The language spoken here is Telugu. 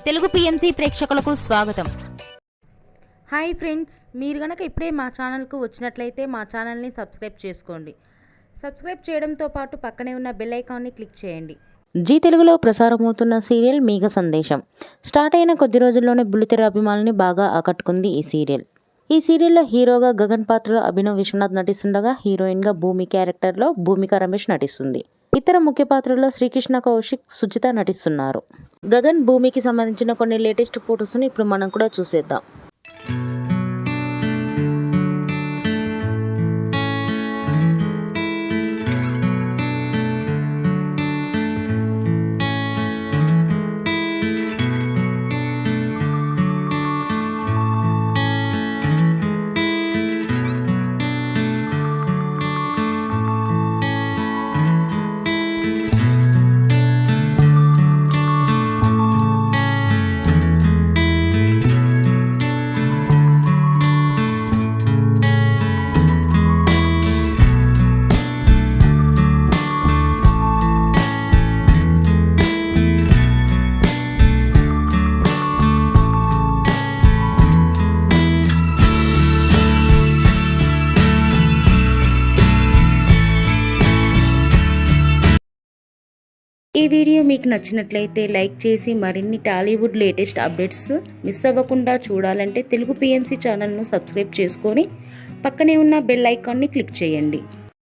తెలుగు పిఎంసి ప్రేక్షకులకు స్వాగతం. హాయ్ ఫ్రెండ్స్, మీరు గనక ఇప్పుడే మా ఛానల్కు వచ్చినట్లయితే మా ఛానల్ని సబ్స్క్రైబ్ చేసుకోండి. సబ్స్క్రైబ్ చేయడంతో పాటు పక్కనే ఉన్న బెల్ ఐకాన్ని క్లిక్ చేయండి. జీ తెలుగులో ప్రసారమవుతున్న సీరియల్ మేఘ సందేశం స్టార్ట్ అయిన కొద్ది రోజుల్లోనే బుల్లితెర అభిమానుల్ని బాగా ఆకట్టుకుంది ఈ సీరియల్. ఈ సీరియల్లో హీరోగా గగన్ పాత్రలో అభినవ్ విశ్వనాథ్ నటిస్తుండగా హీరోయిన్గా భూమి క్యారెక్టర్లో భూమిక రమేష్ నటిస్తుంది. ఇతర ముఖ్య పాత్రల్లో శ్రీకృష్ణ కౌశిక్, సుజిత నటిస్తున్నారు. గగన్ భూమికి సంబంధించిన కొన్ని లేటెస్ట్ ఫొటోస్ని ఇప్పుడు మనం కూడా చూసేద్దాం. ఈ వీడియో మీకు నచ్చినట్లయితే లైక్ చేసి మరిన్ని టాలీవుడ్ లేటెస్ట్ అప్డేట్స్ మిస్ అవ్వకుండా చూడాలంటే తెలుగు పిఎంసి ఛానల్ను సబ్స్క్రైబ్ చేసుకొని పక్కనే ఉన్న బెల్ ఐకాన్ని క్లిక్ చేయండి.